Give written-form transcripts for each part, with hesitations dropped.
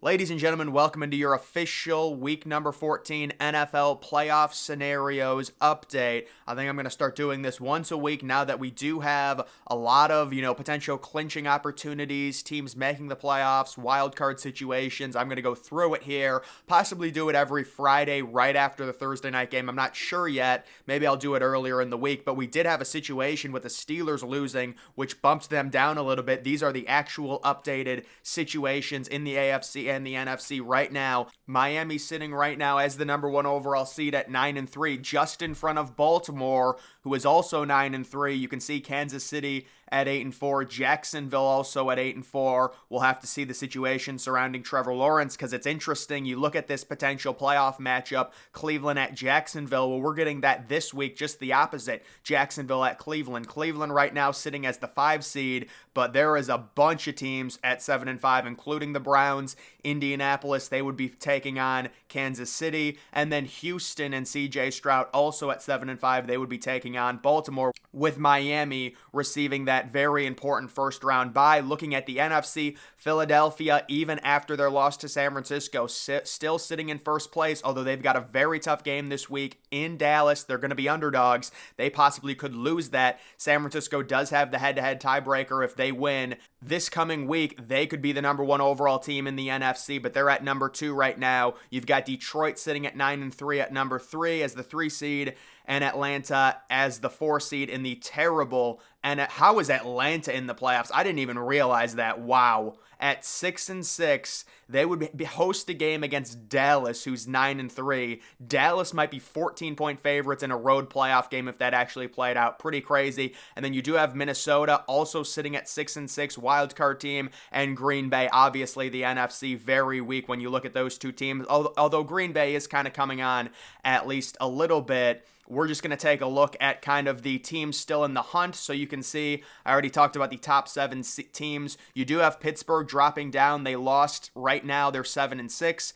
Ladies and gentlemen, welcome into your official week number 14 NFL playoff scenarios update. I think I'm going to start doing this once a week now that we do have a lot of, potential clinching opportunities, teams making the playoffs, wild card situations. I'm going to go through it here, possibly do it every Friday right after the Thursday night game. I'm not sure yet. Maybe I'll do it earlier in the week, but we did have a situation with the Steelers losing, which bumped them down a little bit. These are the actual updated situations in the AFC and the NFC right now. Miami sitting right now as the number one overall seed at 9-3, just in front of Baltimore, who is also 9-3. You can see Kansas City at 8-4, Jacksonville also at 8-4. We'll have to see the situation surrounding Trevor Lawrence because it's interesting. You look at this potential playoff matchup, Cleveland at Jacksonville. Well, we're getting that this week, just the opposite. Jacksonville at Cleveland. Cleveland right now sitting as the 5 seed, but there is a bunch of teams at 7-5, including the Browns. Indianapolis, they would be taking on Kansas City, and then Houston and CJ Stroud also at 7-5. They would be taking on Baltimore, with Miami receiving that very important first round bye. Looking at the NFC, Philadelphia, even after their loss to San Francisco, still sitting in first place, although they've got a very tough game this week in Dallas. They're going to be underdogs. They possibly could lose that. San Francisco does have the head-to-head tiebreaker. If they win this coming week, they could be the number one overall team in the NFC, but they're at number 2 right now. You've got Detroit sitting at 9-3 at number 3 as the 3 seed, and Atlanta as the 4 seed in the terrible. And how is Atlanta in the playoffs? I didn't even realize that. Wow. At 6-6, they would host a game against Dallas, who's 9-3. Dallas might be 14-point favorites in a road playoff game if that actually played out. Pretty crazy. And then you do have Minnesota also sitting at 6-6, wild card team, and Green Bay, obviously the NFC, very weak when you look at those two teams. Although Green Bay is kind of coming on at least a little bit. We're just going to take a look at kind of the teams still in the hunt. So you can see, I already talked about the top 7 teams. You do have Pittsburgh dropping down. They lost. Right now, they're 7-6.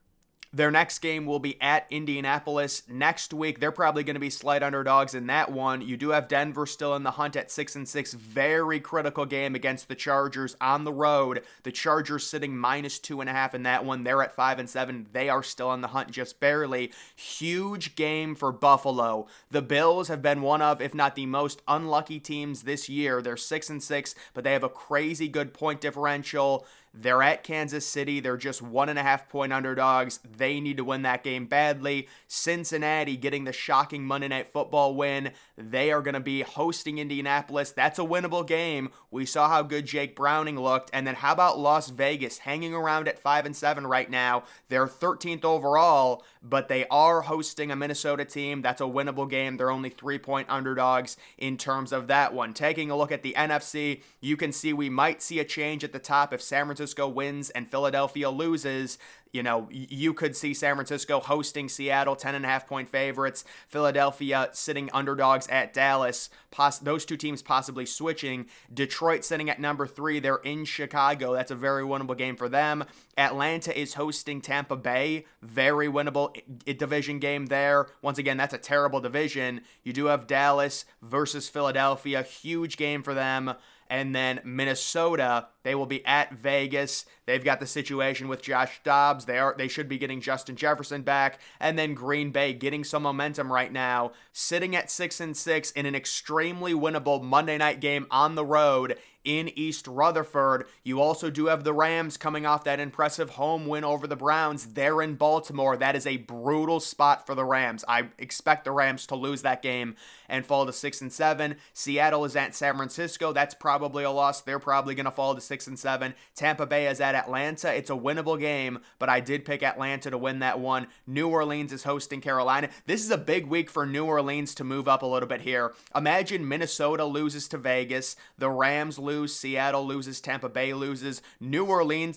Their next game will be at Indianapolis next week. They're probably going to be slight underdogs in that one. You do have Denver still in the hunt at 6-6. Very critical game against the Chargers on the road. The Chargers sitting -2.5 in that one. They're at 5-7. They are still in the hunt just barely. Huge game for Buffalo. The Bills have been one of, if not the most unlucky teams this year. They're 6-6, but they have a crazy good point differential. They're at Kansas City. They're just 1.5 point underdogs. They need to win that game badly. Cincinnati getting the shocking Monday Night Football win. They are going to be hosting Indianapolis. That's a winnable game. We saw how good Jake Browning looked. And then how about Las Vegas hanging around at 5-7 right now? They're 13th overall, but they are hosting a Minnesota team. That's a winnable game. They're only 3-point underdogs in terms of that one. Taking a look at the NFC, you can see we might see a change at the top if San Francisco wins and Philadelphia loses. You could see San Francisco hosting Seattle, 10.5 point favorites. Philadelphia sitting underdogs at Dallas. Those two teams possibly switching. Detroit sitting at number 3. They're in Chicago. That's a very winnable game for them. Atlanta is hosting Tampa Bay. Very winnable division game there. Once again, that's a terrible division. You do have Dallas versus Philadelphia. Huge game for them. And then Minnesota, they will be at Vegas. They've got the situation with Josh Dobbs. They should be getting Justin Jefferson back. And then Green Bay getting some momentum right now, sitting at 6-6 in an extremely winnable Monday night game on the road in East Rutherford. You also do have the Rams coming off that impressive home win over the Browns. They're in Baltimore. That is a brutal spot for the Rams. I expect the Rams to lose that game and fall to 6-7. Seattle is at San Francisco. That's probably a loss. They're probably going to fall to 6-7. Tampa Bay is at Atlanta. It's a winnable game, but I did pick Atlanta to win that one. New Orleans is hosting Carolina. This is a big week for New Orleans to move up a little bit here. Imagine Minnesota loses to Vegas. The Rams lose. Seattle loses. Tampa Bay loses. New Orleans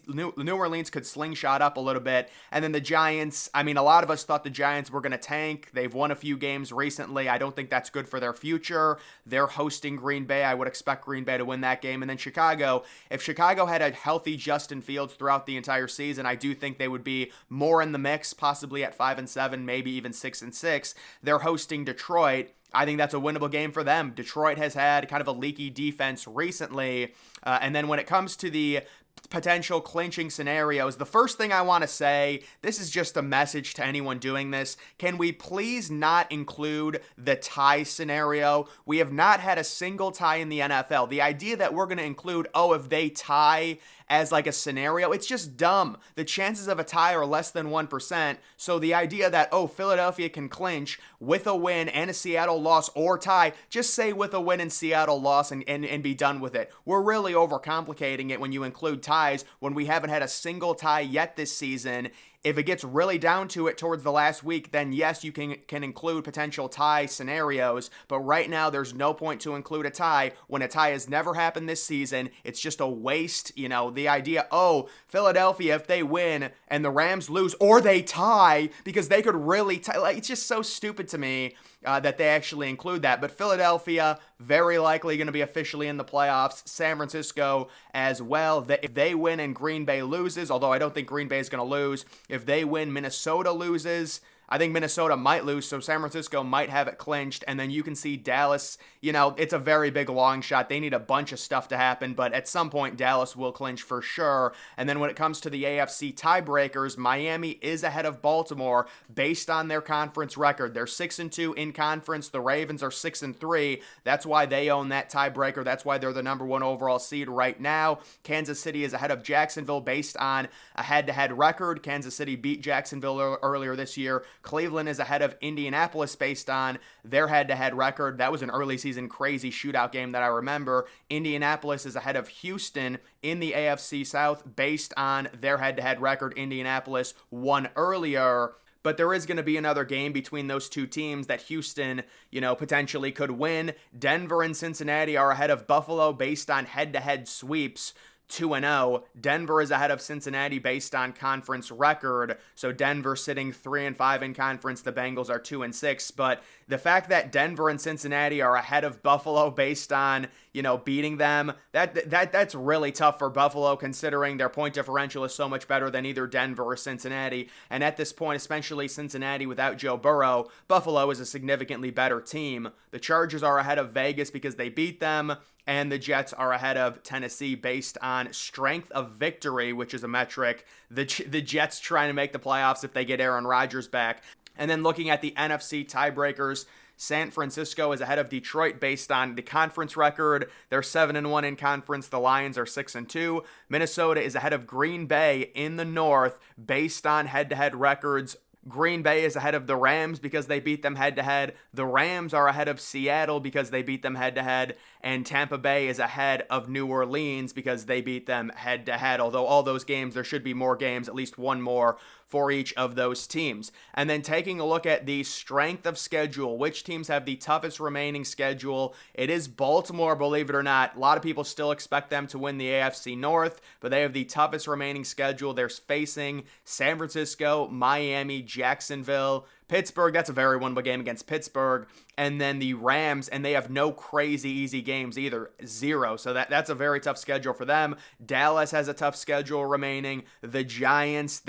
could slingshot up a little bit. And then the Giants, a lot of us thought the Giants were going to tank. They've won a few games recently. I don't think that's good for their future. They're hosting Green Bay. I would expect Green Bay to win that game. And then Chicago, if Chicago had a healthy Justin Fields throughout the entire season, I do think they would be more in the mix, possibly at 5-7, maybe even 6-6. They're hosting Detroit. I think that's a winnable game for them. Detroit has had kind of a leaky defense recently. And then when it comes to the potential clinching scenarios, the first thing I want to say, this is just a message to anyone doing this. Can we please not include the tie scenario? We have not had a single tie in the NFL. The idea that we're going to include, oh, if they tie as like a scenario, it's just dumb. The chances of a tie are less than 1%. So the idea that, oh, Philadelphia can clinch with a win and a Seattle loss or tie, just say with a win and Seattle loss and be done with it. We're really overcomplicating it when you include ties when we haven't had a single tie yet this season. If it gets really down to it towards the last week, then yes, you can include potential tie scenarios. But right now, there's no point to include a tie when a tie has never happened this season. It's just a waste. You know, the idea, oh, Philadelphia, if they win and the Rams lose or they tie, because they could really tie. Like, it's just so stupid to me that they actually include that. But Philadelphia, very likely going to be officially in the playoffs. San Francisco as well. If they win and Green Bay loses, although I don't think Green Bay is going to lose. If they win, Minnesota loses. I think Minnesota might lose, so San Francisco might have it clinched, and then you can see Dallas, you know, it's a very big long shot. They need a bunch of stuff to happen, but at some point, Dallas will clinch for sure. And then when it comes to the AFC tiebreakers, Miami is ahead of Baltimore based on their conference record. They're 6-2 in conference. The Ravens are 6-3. That's why they own that tiebreaker. That's why they're the number one overall seed right now. Kansas City is ahead of Jacksonville based on a head-to-head record. Kansas City beat Jacksonville earlier this year. Cleveland is ahead of Indianapolis based on their head-to-head record. That was an early season crazy shootout game that I remember. Indianapolis is ahead of Houston in the AFC South based on their head-to-head record. Indianapolis won earlier. But there is going to be another game between those two teams that Houston, you know, potentially could win. Denver and Cincinnati are ahead of Buffalo based on head-to-head sweeps. 2-0. Denver is ahead of Cincinnati based on conference record. So Denver sitting 3-5 in conference. The Bengals are 2-6. But the fact that Denver and Cincinnati are ahead of Buffalo based on, you know, beating them, that's really tough for Buffalo considering their point differential is so much better than either Denver or Cincinnati. And at this point, especially Cincinnati without Joe Burrow, Buffalo is a significantly better team. The Chargers are ahead of Vegas because they beat them. And the Jets are ahead of Tennessee based on strength of victory, which is a metric. The Jets trying to make the playoffs if they get Aaron Rodgers back. And then looking at the NFC tiebreakers, San Francisco is ahead of Detroit based on the conference record. They're 7-1 in conference. The Lions are 6-2. Minnesota is ahead of Green Bay in the North based on head-to-head records. Green Bay is ahead of the Rams because they beat them head-to-head. The Rams are ahead of Seattle because they beat them head-to-head. And Tampa Bay is ahead of New Orleans because they beat them head-to-head. Although all those games, there should be more games, at least one more for each of those teams. And then taking a look at the strength of schedule, which teams have the toughest remaining schedule, it is Baltimore, believe it or not. A lot of people still expect them to win the AFC North, but they have the toughest remaining schedule. They're facing San Francisco, Miami, Jacksonville, Pittsburgh. That's a very winnable game against Pittsburgh. And then the Rams, and they have no crazy easy games either. 0. So that's a very tough schedule for them. Dallas has a tough schedule remaining. The Giants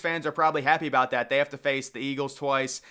fans are probably happy about that. They have to face the Eagles twice.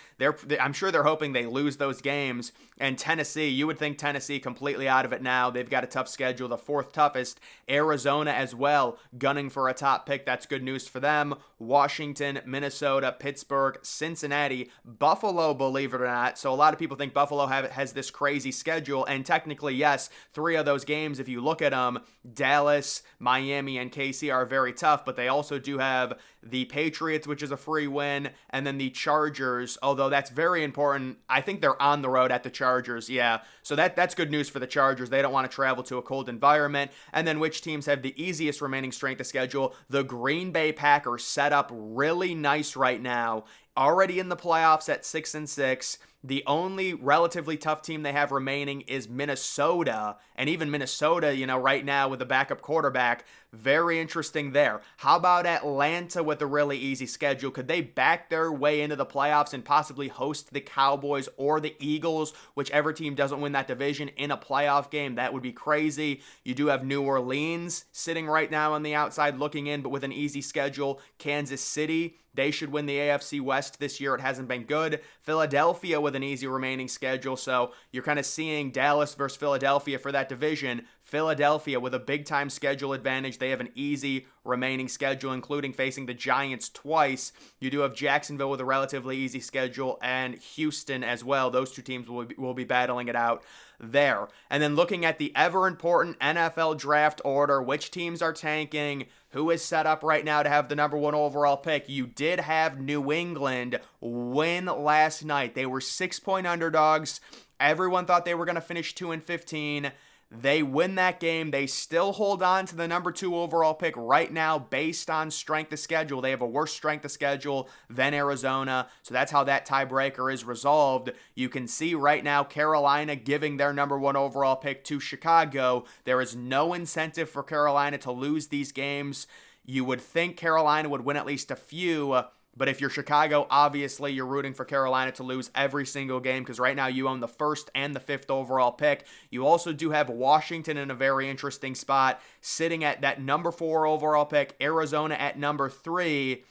I'm sure they're hoping they lose those games. And Tennessee, you would think Tennessee completely out of it now. They've got a tough schedule, the 4th toughest. Arizona as well, gunning for a top pick. That's good news for them. Washington, Minnesota, Pittsburgh, Cincinnati, Buffalo, believe it or not. So a lot of people think Buffalo has this crazy schedule, and technically, yes, 3 of those games, if you look at them, Dallas, Miami, and KC are very tough, but they also do have the Patriots, which is a free win, and then the Chargers, although that's very important. I think they're on the road at the Chargers, yeah. So that's good news for the Chargers. They don't want to travel to a cold environment. And then which teams have the easiest remaining strength of schedule? The Green Bay Packers set up really nice right now, already in the playoffs at 6-6. The only relatively tough team they have remaining is Minnesota. And even Minnesota, you know, right now with a backup quarterback, very interesting there. How about Atlanta with a really easy schedule? Could they back their way into the playoffs and possibly host the Cowboys or the Eagles, whichever team doesn't win that division, in a playoff game? That would be crazy. You do have New Orleans sitting right now on the outside looking in, but with an easy schedule. Kansas City, they should win the AFC West this year. It hasn't been good. Philadelphia with an easy remaining schedule. So you're kind of seeing Dallas versus Philadelphia for that division. Philadelphia with a big-time schedule advantage. They have an easy remaining schedule, including facing the Giants twice. You do have Jacksonville with a relatively easy schedule, and Houston as well. Those two teams will be battling it out there. And then looking at the ever-important NFL draft order, which teams are tanking, who is set up right now to have the number 1 overall pick. You did have New England win last night. They were 6-point underdogs. Everyone thought they were going to finish 2-15. They win that game. They still hold on to the number 2 overall pick right now based on strength of schedule. They have a worse strength of schedule than Arizona, so that's how that tiebreaker is resolved. You can see right now Carolina giving their number 1 overall pick to Chicago. There is no incentive for Carolina to lose these games. You would think Carolina would win at least a few, but if you're Chicago, obviously you're rooting for Carolina to lose every single game because right now you own the 1st and the 5th overall pick. You also do have Washington in a very interesting spot, sitting at that number 4 overall pick, Arizona at number 3.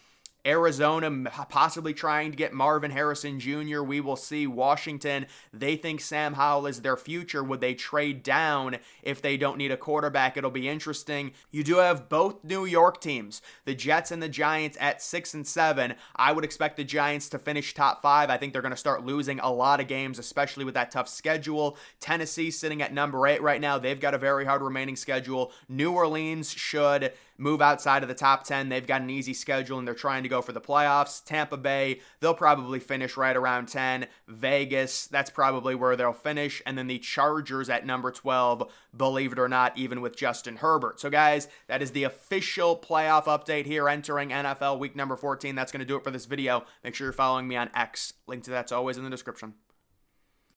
Arizona possibly trying to get Marvin Harrison Jr. We will see. Washington, they think Sam Howell is their future. Would they trade down if they don't need a quarterback? It'll be interesting. You do have both New York teams, the Jets and the Giants, at 6 and 7. I would expect the Giants to finish top 5. I think they're going to start losing a lot of games, especially with that tough schedule. Tennessee sitting at number 8 right now. They've got a very hard remaining schedule. New Orleans should move outside of the top 10. They've got an easy schedule and they're trying to go for the playoffs. Tampa Bay, they'll probably finish right around 10. Vegas, that's probably where they'll finish. And then the Chargers at number 12, believe it or not, even with Justin Herbert. So guys, that is the official playoff update here entering NFL week number 14. That's going to do it for this video. Make sure you're following me on X. Link to that's always in the description.